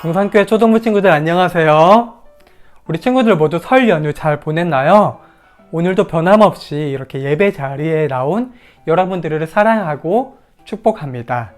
동산교회 초등부 친구들 안녕하세요. 우리 친구들 모두 설 연휴 잘 보냈나요? 오늘도 변함없이 이렇게 예배 자리에 나온 여러분들을 사랑하고 축복합니다.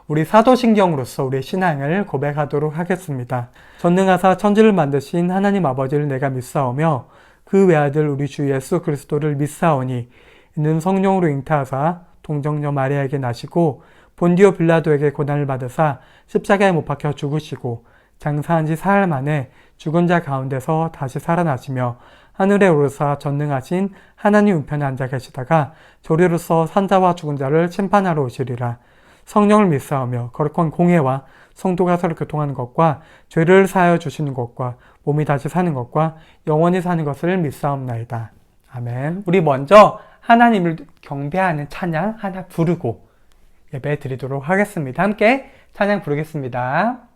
우리 사도신경으로서 우리의 신앙을 고백하도록 하겠습니다. 전능하사 천지를 만드신 하나님 아버지를 내가 믿사오며 그 외아들 우리 주 예수 그리스도를 믿사오니 이는 성령으로 잉태하사 동정녀 마리아에게 나시고 본디오 빌라도에게 고난을 받으사 십자가에 못 박혀 죽으시고 장사한 지 사흘 만에 죽은 자 가운데서 다시 살아나시며 하늘에 오르사 전능하신 하나님 우편에 앉아 계시다가 조리로서 산자와 죽은 자를 심판하러 오시리라. 성령을 믿사오며 거룩한 공회와 성도가 서로 교통하는 것과 죄를 사하여 주시는 것과 몸이 다시 사는 것과 영원히 사는 것을 믿사옵나이다. 아멘. 우리 먼저 하나님을 경배하는 찬양 하나 부르고 예배 드리도록 하겠습니다. 함께 찬양 부르겠습니다.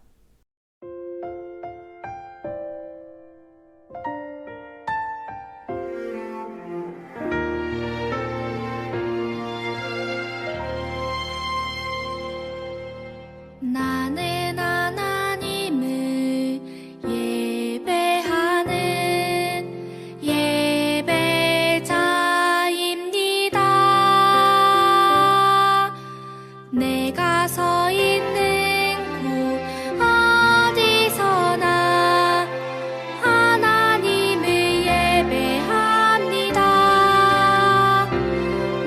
나는 하나님을 예배하는 예배자입니다. 내가 서 있는 곳 어디서나 하나님을 예배합니다.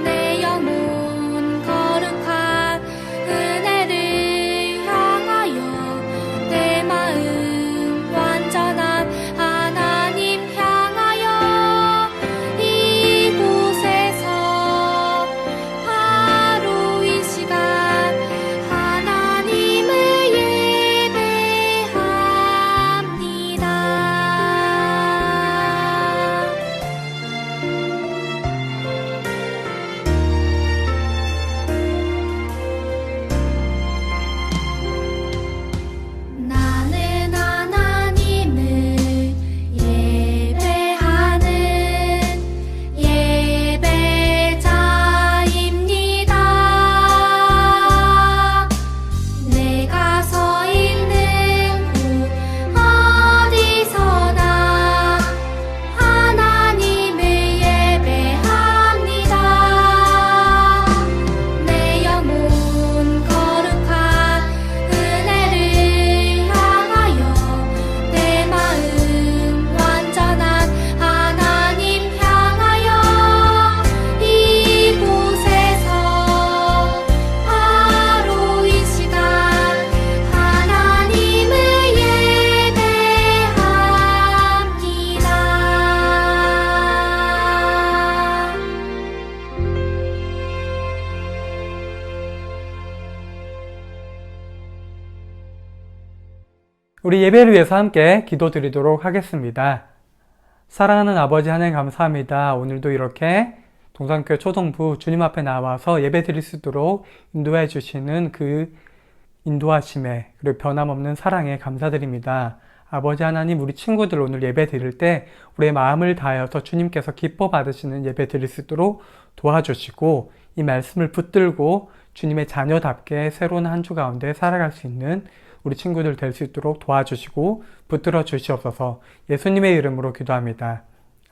내 영혼 거룩한 은혜를 향하여 내 마음 완전한 하나님 향하여 이곳에서 바로 이 시간 하나님을 예배합니다. 나는 하나님을 예배하는 예배자입니다. 내가 서 있는 곳 어디서나 하나님을 예배합니다. 내 영혼 거룩한 은혜를 향하여 내 마음 완전한 하나님 향하여 이곳에서 바로 이 시간 하나님을 예배합니다. 우리 예배를 위해서 함께 기도드리도록 하겠습니다. 사랑하는 아버지 하나님 감사합니다. 오늘도 이렇게 동산교회 초등부 주님 앞에 나와서 예배 드릴 수 있도록 인도해 주시는 그 인도하심에 그리고 변함없는 사랑에 감사드립니다. 아버지 하나님, 우리 친구들 오늘 예배 드릴 때 우리의 마음을 다하여서 주님께서 기뻐 받으시는 예배 드릴 수 있도록 도와주시고 이 말씀을 붙들고 주님의 자녀답게 새로운 한 주 가운데 살아갈 수 있는 우리 친구들 될 수 있도록 도와주시고 붙들어 주시옵소서. 예수님의 이름으로 기도합니다.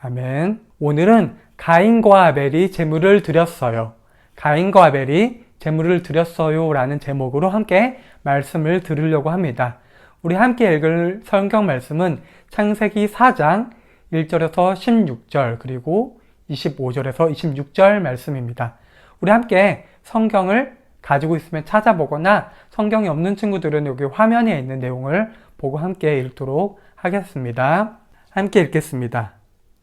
아멘. 오늘은 가인과 아벨이 제물을 드렸어요. 가인과 아벨이 제물을 드렸어요 라는 제목으로 함께 말씀을 들으려고 합니다. 우리 함께 읽을 성경 말씀은 창세기 4장 1절에서 16절 그리고 25절에서 26절 말씀입니다. 우리 함께 성경을 가지고 있으면 찾아보거나 성경이 없는 친구들은 여기 화면에 있는 내용을 보고 함께 읽도록 하겠습니다. 함께 읽겠습니다.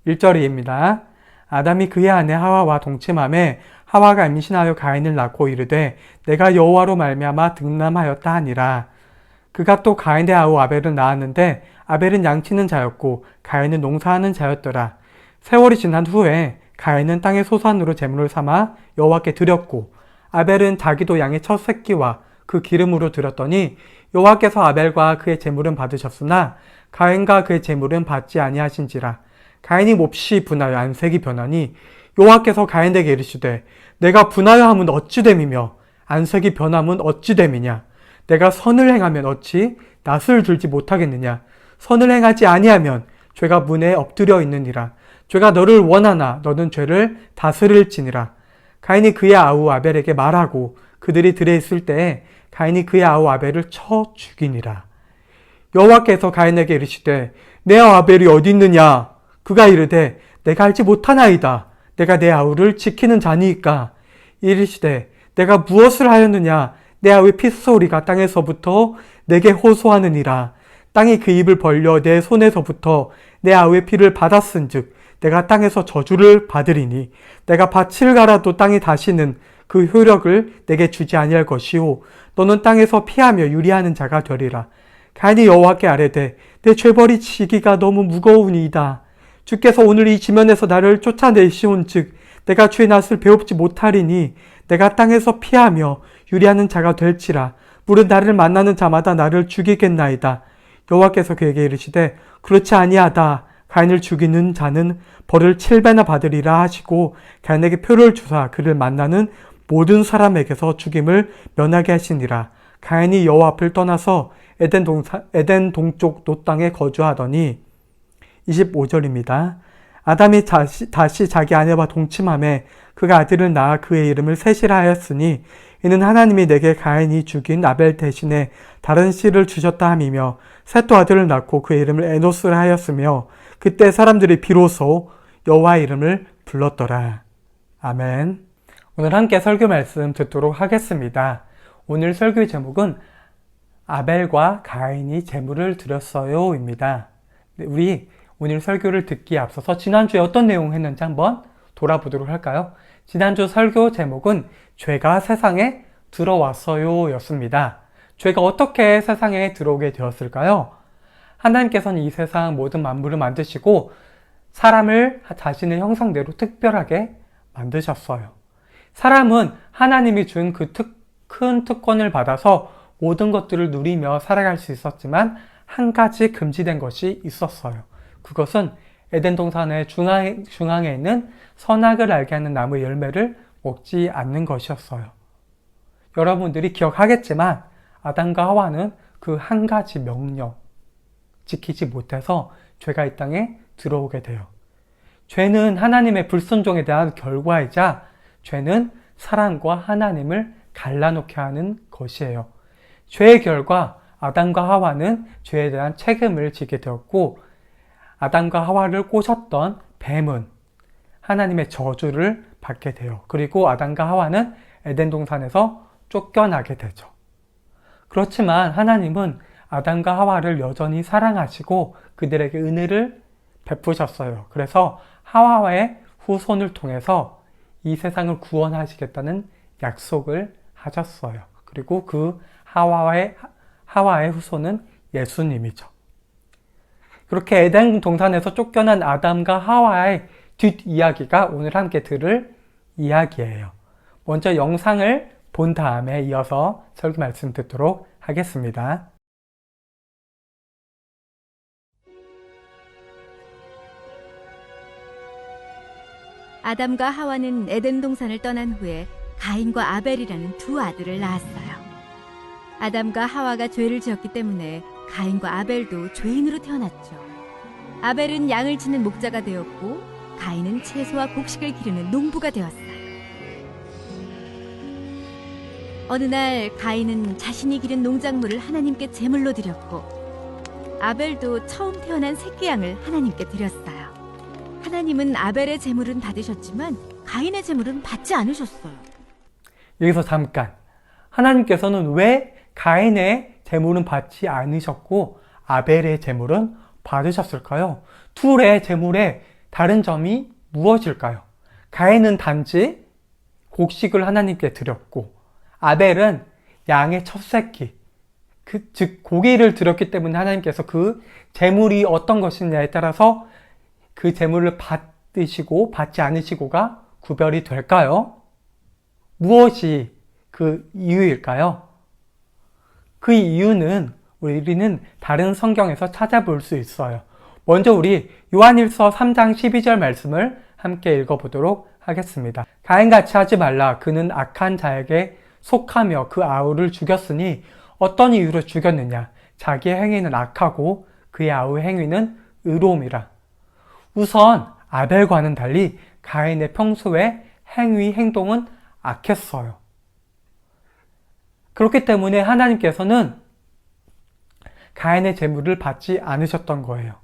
1절입니다. 아담이 그의 아내 하와와 동침하매 하와가 임신하여 가인을 낳고 이르되 내가 여호와로 말미암아 득남하였다 하니라. 그가 또 가인의 아우 아벨을 낳았는데 아벨은 양치는 자였고 가인은 농사하는 자였더라. 세월이 지난 후에 가인은 땅의 소산으로 제물을 삼아 여호와께 드렸고 아벨은 자기도 양의 첫 새끼와 그 기름으로 드렸더니 여호와께서 아벨과 그의 제물은 받으셨으나 가인과 그의 제물은 받지 아니하신지라. 가인이 몹시 분하여 안색이 변하니 여호와께서 가인에게 이르시되 내가 분하여 함은 어찌 됨이며 안색이 변함은 어찌 됨이냐. 내가 선을 행하면 어찌 낫을 들지 못하겠느냐. 선을 행하지 아니하면 죄가 문에 엎드려 있느니라. 죄가 너를 원하나 너는 죄를 다스릴지니라. 가인이 그의 아우 아벨에게 말하고 그들이 들에 있을 때에 가인이 그의 아우 아벨을 쳐 죽이니라. 여호와께서 가인에게 이르시되 내 아벨이 어디 있느냐. 그가 이르되 내가 알지 못하나이다. 내가 내 아우를 지키는 자니이까. 이르시되 내가 무엇을 하였느냐. 내 아우의 핏소리가 땅에서부터 내게 호소하느니라. 땅이 그 입을 벌려 내 손에서부터 내 아우의 피를 받았은즉 내가 땅에서 저주를 받으리니 내가 밭을 갈아도 땅이 다시는 그 효력을 내게 주지 아니할 것이요 너는 땅에서 피하며 유리하는 자가 되리라. 가인이 여호와께 아뢰되 내 죄벌이 지기가 너무 무거우니이다. 주께서 오늘 이 지면에서 나를 쫓아내시온즉 내가 죄 낫을 배웁지 못하리니 내가 땅에서 피하며 유리하는 자가 될지라. 물은 나를 만나는 자마다 나를 죽이겠나이다. 여호와께서 그에게 이르시되 그렇지 아니하다. 가인을 죽이는 자는 벌을 7배나 받으리라 하시고 가인에게 표를 주사 그를 만나는 모든 사람에게서 죽임을 면하게 하시니라. 가인이 여호와 앞을 떠나서 에덴 동쪽 놋 땅에 거주하더니 25절입니다. 아담이 다시 자기 아내와 동침하매 그가 아들을 낳아 그의 이름을 셋이라 하였으니 이는 하나님이 내게 가인이 죽인 아벨 대신에 다른 씨를 주셨다 함이며 셋도 아들을 낳고 그의 이름을 에노스라 하였으며 그때 사람들이 비로소 여호와의 이름을 불렀더라. 아멘. 오늘 함께 설교 말씀 듣도록 하겠습니다. 오늘 설교의 제목은 아벨과 가인이 제물을 드렸어요입니다. 우리 오늘 설교를 듣기에 앞서서 지난주에 어떤 내용 했는지 한번 돌아보도록 할까요? 지난주 설교 제목은 죄가 세상에 들어왔어요 였습니다. 죄가 어떻게 세상에 들어오게 되었을까요? 하나님께서는 이 세상 모든 만물을 만드시고 사람을 자신의 형상대로 특별하게 만드셨어요. 사람은 하나님이 준 그 큰 특권을 받아서 모든 것들을 누리며 살아갈 수 있었지만 한 가지 금지된 것이 있었어요. 그것은 에덴 동산의 중앙에 있는 선악을 알게 하는 나무 열매를 먹지 않는 것이었어요. 여러분들이 기억하겠지만 아담과 하와는 그 한 가지 명령 지키지 못해서 죄가 이 땅에 들어오게 돼요. 죄는 하나님의 불순종에 대한 결과이자 죄는 사람과 하나님을 갈라놓게 하는 것이에요. 죄의 결과 아담과 하와는 죄에 대한 책임을 지게 되었고 아담과 하와를 꼬셨던 뱀은 하나님의 저주를 받게 돼요. 그리고 아담과 하와는 에덴 동산에서 쫓겨나게 되죠. 그렇지만 하나님은 아담과 하와를 여전히 사랑하시고 그들에게 은혜를 베푸셨어요. 그래서 하와의 후손을 통해서 이 세상을 구원하시겠다는 약속을 하셨어요. 그리고 그 하와의 후손은 예수님이죠. 그렇게 에덴 동산에서 쫓겨난 아담과 하와의 뒷이야기가 오늘 함께 들을 이야기예요. 먼저 영상을 본 다음에 이어서 설교 말씀 듣도록 하겠습니다. 아담과 하와는 에덴 동산을 떠난 후에 가인과 아벨이라는 두 아들을 낳았어요. 아담과 하와가 죄를 지었기 때문에 가인과 아벨도 죄인으로 태어났죠. 아벨은 양을 치는 목자가 되었고 가인은 채소와 곡식을 기르는 농부가 되었어요. 어느 날 가인은 자신이 기른 농작물을 하나님께 제물로 드렸고 아벨도 처음 태어난 새끼 양을 하나님께 드렸어요. 하나님은 아벨의 제물은 받으셨지만 가인의 제물은 받지 않으셨어요. 여기서 잠깐, 하나님께서는 왜 가인의 제물은 받지 않으셨고 아벨의 제물은 받으셨을까요? 둘의 제물의 다른 점이 무엇일까요? 가인은 단지 곡식을 하나님께 드렸고 아벨은 양의 첫 새끼, 즉 고기를 드렸기 때문에 하나님께서 그 제물이 어떤 것이냐에 따라서 그 제물을 받으시고 받지 않으시고가 구별이 될까요? 무엇이 그 이유일까요? 그 이유는 우리는 다른 성경에서 찾아볼 수 있어요. 먼저 우리 요한일서 3장 12절 말씀을 함께 읽어보도록 하겠습니다. 가인같이 하지 말라. 그는 악한 자에게 속하며 그 아우를 죽였으니 어떤 이유로 죽였느냐? 자기의 행위는 악하고 그의 아우의 행위는 의로움이라. 우선 아벨과는 달리 가인의 평소의 행위, 행동은 악했어요. 그렇기 때문에 하나님께서는 가인의 제물을 받지 않으셨던 거예요.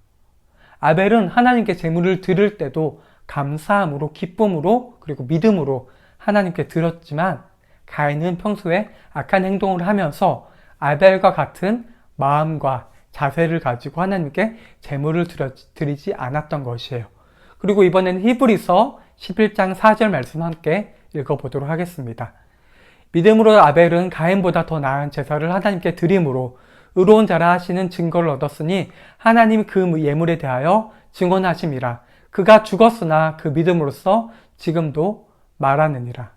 아벨은 하나님께 제물을 드릴 때도 감사함으로, 기쁨으로, 그리고 믿음으로 하나님께 드렸지만 가인은 평소에 악한 행동을 하면서 아벨과 같은 마음과 자세를 가지고 하나님께 제물을 드리지 않았던 것이에요. 그리고 이번에는 히브리서 11장 4절 말씀 함께 읽어보도록 하겠습니다. 믿음으로 아벨은 가인보다 더 나은 제사를 하나님께 드림으로 의로운 자라 하시는 증거를 얻었으니 하나님 그 예물에 대하여 증언하심이라. 그가 죽었으나 그 믿음으로써 지금도 말하느니라.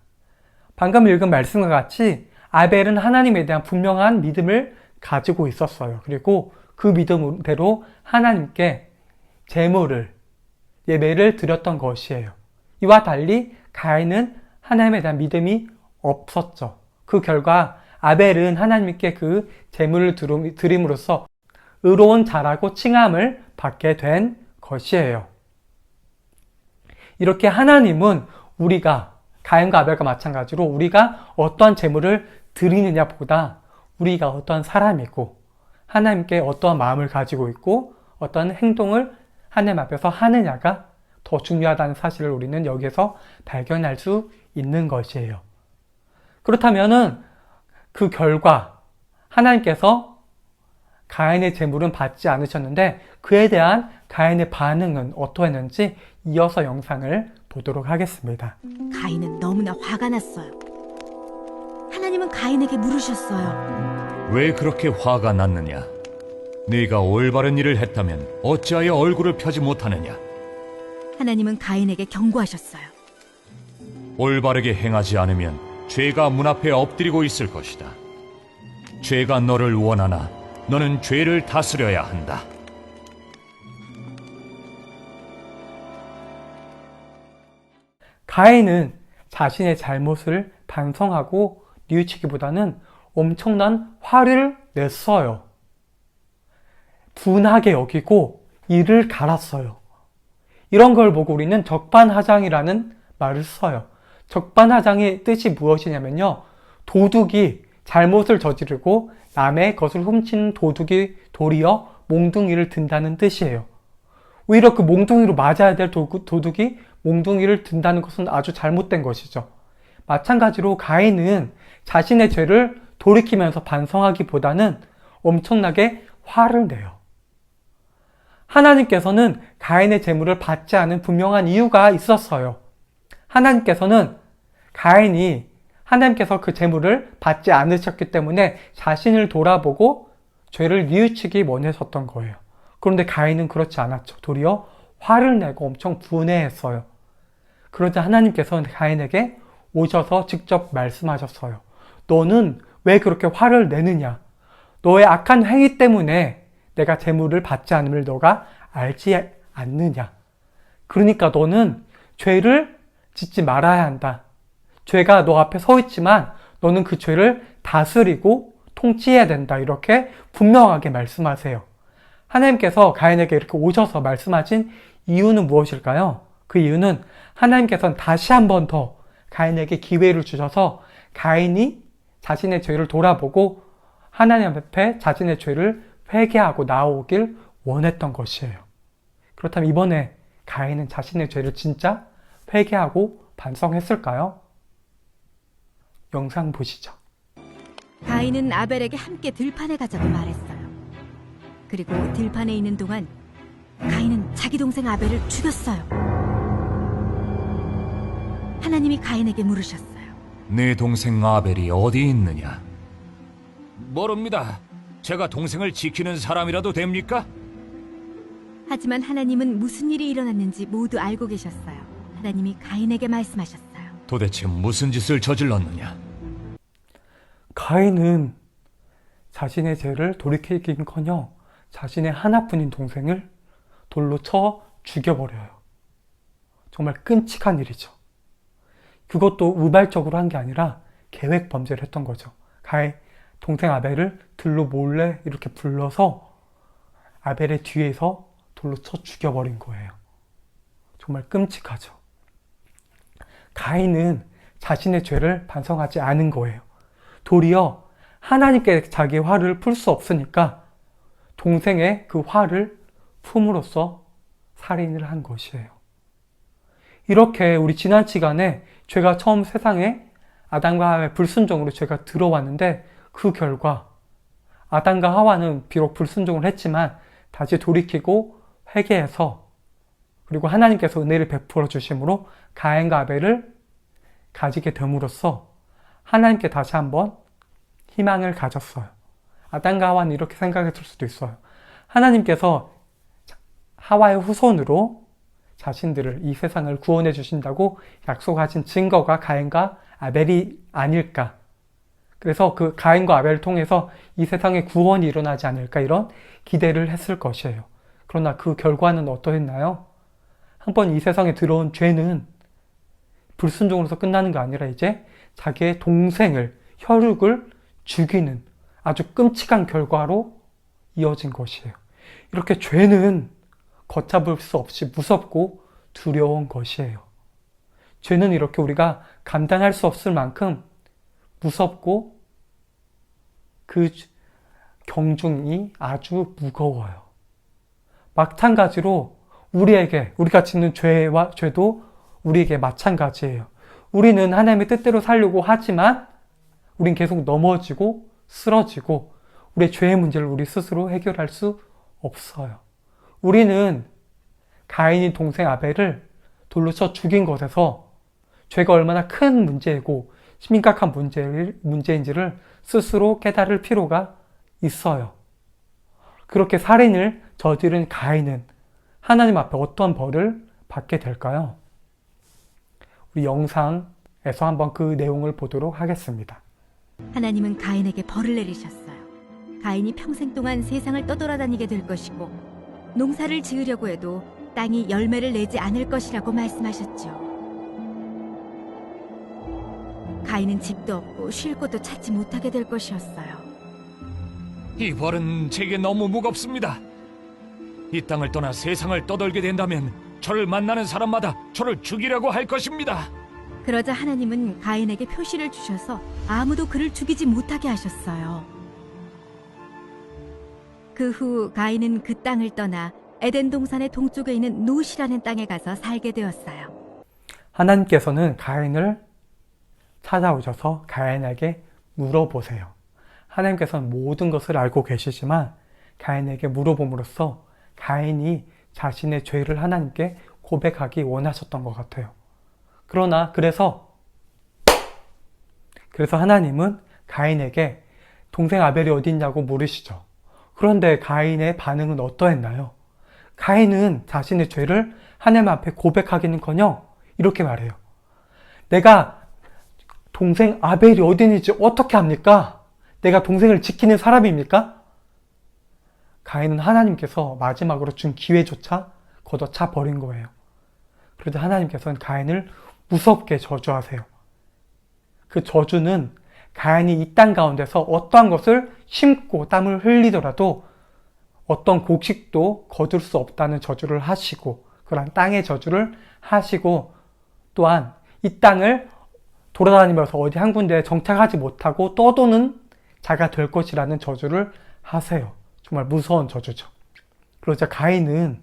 방금 읽은 말씀과 같이 아벨은 하나님에 대한 분명한 믿음을 가지고 있었어요. 그리고 그 믿음대로 하나님께 제물을, 예배를 드렸던 것이에요. 이와 달리 가인은 하나님에 대한 믿음이 없었죠. 그 결과 아벨은 하나님께 그 제물을 드림으로써 의로운 자라고 칭함을 받게 된 것이에요. 이렇게 하나님은 우리가, 가인과 아벨과 마찬가지로 우리가 어떠한 제물을 드리느냐보다 우리가 어떠한 사람이고 하나님께 어떠한 마음을 가지고 있고 어떠한 행동을 하나님 앞에서 하느냐가 더 중요하다는 사실을 우리는 여기에서 발견할 수 있는 것이에요. 그렇다면은 그 결과 하나님께서 가인의 제물은 받지 않으셨는데 그에 대한 가인의 반응은 어떠했는지 이어서 영상을 보도록 하겠습니다. 가인은 너무나 화가 났어요. 하나님은 가인에게 물으셨어요. 왜 그렇게 화가 났느냐? 네가 올바른 일을 했다면 어찌하여 얼굴을 펴지 못하느냐? 하나님은 가인에게 경고하셨어요. 올바르게 행하지 않으면 죄가 문 앞에 엎드리고 있을 것이다. 죄가 너를 원하나 너는 죄를 다스려야 한다. 가인은 자신의 잘못을 반성하고 뉘우치기보다는 엄청난 화를 냈어요. 분하게 여기고 이를 갈았어요. 이런 걸 보고 우리는 적반하장이라는 말을 써요. 적반하장의 뜻이 무엇이냐면요. 도둑이 잘못을 저지르고 남의 것을 훔치는 도둑이 도리어 몽둥이를 든다는 뜻이에요. 오히려 그 몽둥이로 맞아야 될 도둑이 몽둥이를 든다는 것은 아주 잘못된 것이죠. 마찬가지로 가인은 자신의 죄를 돌이키면서 반성하기보다는 엄청나게 화를 내요. 하나님께서는 가인의 제물을 받지 않은 분명한 이유가 있었어요. 하나님께서는 가인이 하나님께서 그 제물을 받지 않으셨기 때문에 자신을 돌아보고 죄를 뉘우치기 원하셨던 거예요. 그런데 가인은 그렇지 않았죠. 도리어 화를 내고 엄청 분해했어요. 그러자 하나님께서는 가인에게 오셔서 직접 말씀하셨어요. 너는 왜 그렇게 화를 내느냐? 너의 악한 행위 때문에 내가 제물을 받지 않음을 너가 알지 않느냐? 그러니까 너는 죄를 짓지 말아야 한다. 죄가 너 앞에 서 있지만 너는 그 죄를 다스리고 통치해야 된다. 이렇게 분명하게 말씀하세요. 하나님께서 가인에게 이렇게 오셔서 말씀하신 이유는 무엇일까요? 그 이유는 하나님께서는 다시 한 번 더 가인에게 기회를 주셔서 가인이 자신의 죄를 돌아보고 하나님 앞에 자신의 죄를 회개하고 나오길 원했던 것이에요. 그렇다면 이번에 가인은 자신의 죄를 진짜 회개하고 반성했을까요? 영상 보시죠. 가인은 아벨에게 함께 들판에 가자고 말했어요. 그리고 들판에 있는 동안 가인은 자기 동생 아벨을 죽였어요. 하나님이 가인에게 물으셨어요. 네 동생 아벨이 어디 있느냐? 모릅니다. 제가 동생을 지키는 사람이라도 됩니까? 하지만 하나님은 무슨 일이 일어났는지 모두 알고 계셨어요. 하나님이 가인에게 말씀하셨어요. 도대체 무슨 짓을 저질렀느냐? 가인은 자신의 죄를 돌이키긴커녕 자신의 하나뿐인 동생을 돌로 쳐 죽여버려요. 정말 끔찍한 일이죠. 그것도 우발적으로 한 게 아니라 계획 범죄를 했던 거죠. 동생 아벨을 들로 몰래 이렇게 불러서 아벨의 뒤에서 돌로 쳐 죽여버린 거예요. 정말 끔찍하죠. 가인은 자신의 죄를 반성하지 않은 거예요. 도리어 하나님께 자기의 화를 풀 수 없으니까 동생의 그 화를 품으로써 살인을 한 것이에요. 이렇게 우리 지난 시간에 죄가 처음 세상에 아담과 하와의 불순종으로 죄가 들어왔는데 그 결과 아담과 하와는 비록 불순종을 했지만 다시 돌이키고 회개해서 그리고 하나님께서 은혜를 베풀어 주심으로 가인과 아벨을 가지게 됨으로써 하나님께 다시 한번 희망을 가졌어요. 아담과 하와는 이렇게 생각했을 수도 있어요. 하나님께서 하와의 후손으로 자신들을 이 세상을 구원해 주신다고 약속하신 증거가 가인과 아벨이 아닐까. 그래서 그 가인과 아벨을 통해서 이 세상에 구원이 일어나지 않을까 이런 기대를 했을 것이에요. 그러나 그 결과는 어떠했나요? 한번 이 세상에 들어온 죄는 불순종으로서 끝나는 게 아니라 이제 자기의 동생을, 혈육을 죽이는 아주 끔찍한 결과로 이어진 것이에요. 이렇게 죄는 걷잡을 수 없이 무섭고 두려운 것이에요. 죄는 이렇게 우리가 감당할 수 없을 만큼 무섭고 그 경중이 아주 무거워요. 마찬가지로 우리가 짓는 죄도 우리에게 마찬가지예요. 우리는 하나님의 뜻대로 살려고 하지만 우린 계속 넘어지고 쓰러지고 우리의 죄의 문제를 우리 스스로 해결할 수 없어요. 우리는 가인이 동생 아벨을 돌로 쳐 죽인 것에서 죄가 얼마나 큰 문제이고 심각한 문제인지를 스스로 깨달을 필요가 있어요. 그렇게 살인을 저지른 가인은 하나님 앞에 어떤 벌을 받게 될까요? 우리 영상에서 한번 그 내용을 보도록 하겠습니다. 하나님은 가인에게 벌을 내리셨어요. 가인이 평생 동안 세상을 떠돌아다니게 될 것이고 농사를 지으려고 해도 땅이 열매를 내지 않을 것이라고 말씀하셨죠. 가인은 집도 없고 쉴 곳도 찾지 못하게 될 것이었어요. 이 벌은 제게 너무 무겁습니다. 이 땅을 떠나 세상을 떠돌게 된다면 저를 만나는 사람마다 저를 죽이려고 할 것입니다. 그러자 하나님은 가인에게 표시를 주셔서 아무도 그를 죽이지 못하게 하셨어요. 그 후 가인은 그 땅을 떠나 에덴 동산의 동쪽에 있는 노시라는 땅에 가서 살게 되었어요. 하나님께서는 가인을 찾아오셔서 가인에게 물어보세요. 하나님께서는 모든 것을 알고 계시지만 가인에게 물어봄으로써 가인이 자신의 죄를 하나님께 고백하기 원하셨던 것 같아요. 그래서 하나님은 가인에게 동생 아벨이 어디 있냐고 물으시죠. 그런데 가인의 반응은 어떠했나요? 가인은 자신의 죄를 하나님 앞에 고백하기는커녕 이렇게 말해요. 내가 동생 아벨이 어디 있는지 어떻게 합니까? 내가 동생을 지키는 사람입니까? 가인은 하나님께서 마지막으로 준 기회조차 걷어차 버린 거예요. 그래도 하나님께서는 가인을 무섭게 저주하세요. 그 저주는 가인이 이 땅 가운데서 어떠한 것을 심고 땀을 흘리더라도 어떤 곡식도 거둘 수 없다는 저주를 하시고 그런 땅의 저주를 하시고 또한 이 땅을 돌아다니면서 어디 한 군데에 정착하지 못하고 떠도는 자가 될 것이라는 저주를 하세요. 정말 무서운 저주죠. 그러자 가인은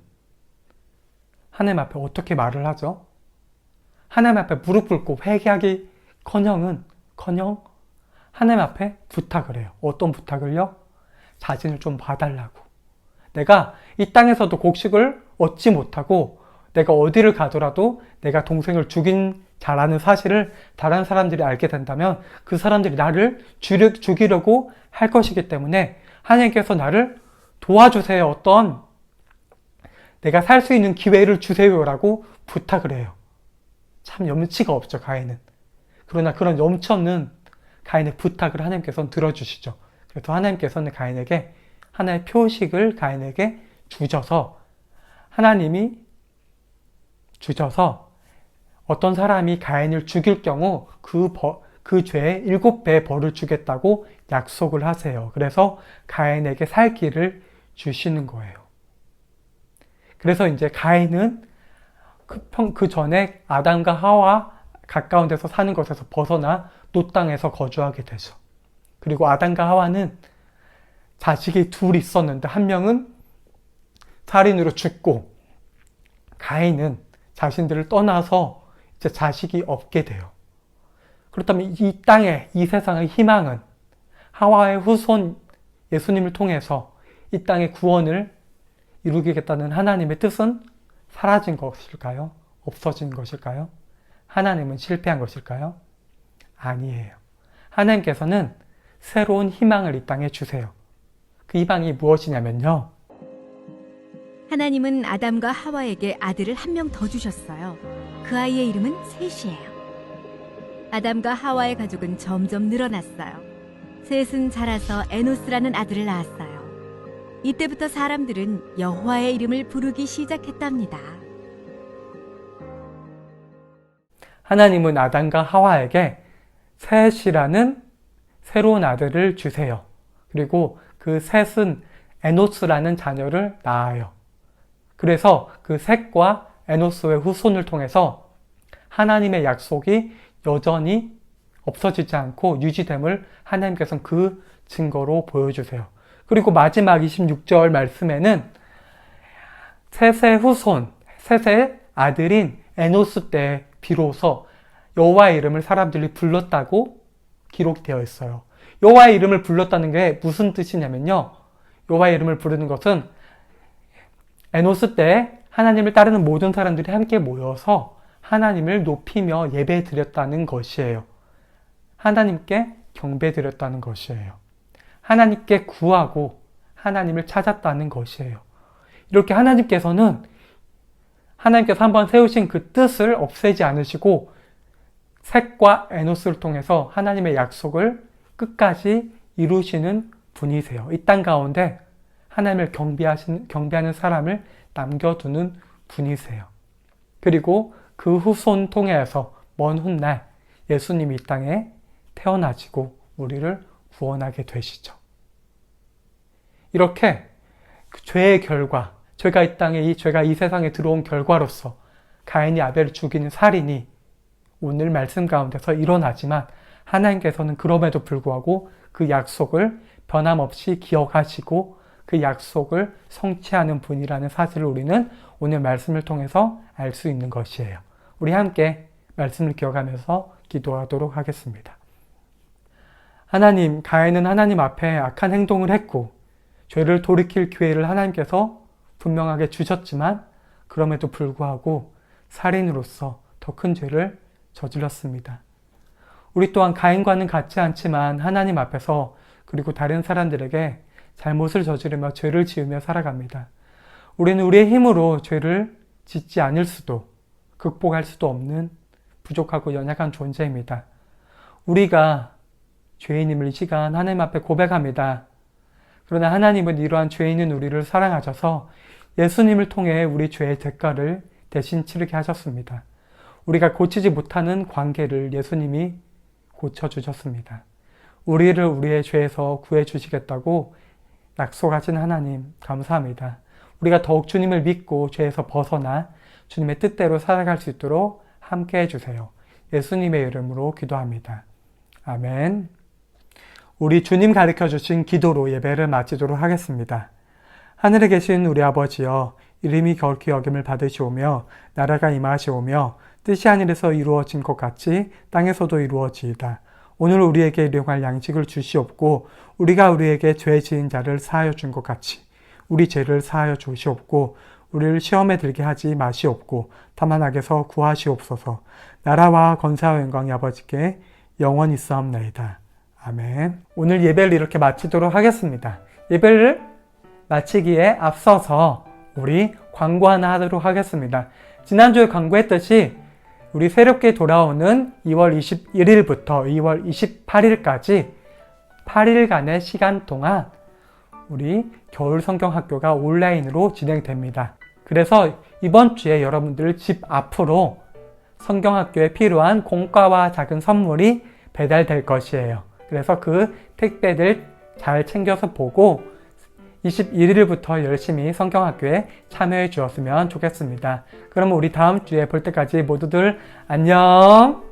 하나님 앞에 어떻게 말을 하죠? 하나님 앞에 무릎 꿇고 회개하기커녕 하나님 앞에 부탁을 해요. 어떤 부탁을요? 자신을 좀 봐달라고. 내가 이 땅에서도 곡식을 얻지 못하고 내가 어디를 가더라도 내가 동생을 죽인 자라는 사실을 다른 사람들이 알게 된다면 그 사람들이 나를 죽이려고 할 것이기 때문에 하나님께서 나를 도와주세요. 어떤 내가 살 수 있는 기회를 주세요라고 부탁을 해요. 참 염치가 없죠, 가인은. 그러나 그런 염치 없는 가인의 부탁을 하나님께서는 들어주시죠. 그래서 하나님께서는 가인에게 하나의 표식을 가인에게 주셔서 하나님이 주셔서 어떤 사람이 가인을 죽일 경우 그 그 죄에 7배 벌을 주겠다고 약속을 하세요. 그래서 가인에게 살 길을 주시는 거예요. 그래서 이제 가인은 그 전에 아담과 하와 가까운 데서 사는 것에서 벗어나 노 땅에서 거주하게 되죠. 그리고 아담과 하와는 자식이 둘 있었는데 한 명은 살인으로 죽고 가인은 자신들을 떠나서 이제 자식이 없게 돼요. 그렇다면 이 땅에, 이 세상의 희망은 하와의 후손 예수님을 통해서 이 땅의 구원을 이루겠다는 하나님의 뜻은 사라진 것일까요? 없어진 것일까요? 하나님은 실패한 것일까요? 아니에요. 하나님께서는 새로운 희망을 이 땅에 주세요. 그 희망이 무엇이냐면요. 하나님은 아담과 하와에게 아들을 한 명 더 주셨어요. 그 아이의 이름은 셋이에요. 아담과 하와의 가족은 점점 늘어났어요. 셋은 자라서 에노스라는 아들을 낳았어요. 이때부터 사람들은 여호와의 이름을 부르기 시작했답니다. 하나님은 아담과 하와에게 셋이라는 새로운 아들을 주세요. 그리고 그 셋은 에노스라는 자녀를 낳아요. 그래서 그 셋과 에노스의 후손을 통해서 하나님의 약속이 여전히 없어지지 않고 유지됨을 하나님께서는 그 증거로 보여주세요. 그리고 마지막 26절 말씀에는 셋의 후손, 셋의 아들인 에노스 때 비로소 여호와의 이름을 사람들이 불렀다고 기록되어 있어요. 여호와의 이름을 불렀다는 게 무슨 뜻이냐면요. 여호와의 이름을 부르는 것은 에노스 때 하나님을 따르는 모든 사람들이 함께 모여서 하나님을 높이며 예배 드렸다는 것이에요. 하나님께 경배 드렸다는 것이에요. 하나님께 구하고 하나님을 찾았다는 것이에요. 이렇게 하나님께서 한번 세우신 그 뜻을 없애지 않으시고 셋과 에노스를 통해서 하나님의 약속을 끝까지 이루시는 분이세요. 이 땅 가운데 하나님을 경배하는 사람을 남겨두는 분이세요. 그리고 그 후손 통해서 먼 훗날 예수님이 이 땅에 태어나시고 우리를 구원하게 되시죠. 이렇게 죄의 결과, 죄가 이 세상에 들어온 결과로서 가인이 아벨을 죽이는 살인이 오늘 말씀 가운데서 일어나지만 하나님께서는 그럼에도 불구하고 그 약속을 변함없이 기억하시고 그 약속을 성취하는 분이라는 사실을 우리는 오늘 말씀을 통해서 알 수 있는 것이에요. 우리 함께 말씀을 기억하면서 기도하도록 하겠습니다. 하나님, 가인은 하나님 앞에 악한 행동을 했고 죄를 돌이킬 기회를 하나님께서 분명하게 주셨지만 그럼에도 불구하고 살인으로서 더 큰 죄를 저질렀습니다. 우리 또한 가인과는 같지 않지만 하나님 앞에서 그리고 다른 사람들에게 잘못을 저지르며 죄를 지으며 살아갑니다. 우리는 우리의 힘으로 죄를 짓지 않을 수도 극복할 수도 없는 부족하고 연약한 존재입니다. 우리가 죄인임을 이 시간 하나님 앞에 고백합니다. 그러나 하나님은 이러한 죄 있는 우리를 사랑하셔서 예수님을 통해 우리 죄의 대가를 대신 치르게 하셨습니다. 우리가 고치지 못하는 관계를 예수님이 고쳐주셨습니다. 우리를 우리의 죄에서 구해주시겠다고 약속하신 하나님 감사합니다. 우리가 더욱 주님을 믿고 죄에서 벗어나 주님의 뜻대로 살아갈 수 있도록 함께 해주세요. 예수님의 이름으로 기도합니다. 아멘. 우리 주님 가르쳐주신 기도로 예배를 마치도록 하겠습니다. 하늘에 계신 우리 아버지여, 이름이 거룩히 여김을 받으시오며 나라가 임하시오며 뜻이 하늘에서 이루어진 것 같이 땅에서도 이루어지이다. 오늘 우리에게 일용할 양식을 주시옵고 우리가 우리에게 죄 지은 자를 사하여 준 것 같이 우리 죄를 사하여 주시옵고 우리를 시험에 들게 하지 마시옵고 다만 악에서 구하시옵소서. 나라와 권세와 영광이 아버지께 영원히 있사옵나이다. 아멘. 오늘 예배를 이렇게 마치도록 하겠습니다. 예배를 마치기에 앞서서 우리 광고 하나 하도록 하겠습니다. 지난주에 광고했듯이 우리 새롭게 돌아오는 2월 21일부터 2월 28일까지 8일간의 시간 동안 우리 겨울 성경학교가 온라인으로 진행됩니다. 그래서 이번 주에 여러분들 집 앞으로 성경학교에 필요한 공과와 작은 선물이 배달될 것이에요. 그래서 그 택배들 잘 챙겨서 보고 21일부터 열심히 성경학교에 참여해 주었으면 좋겠습니다. 그럼 우리 다음 주에 볼 때까지 모두들 안녕!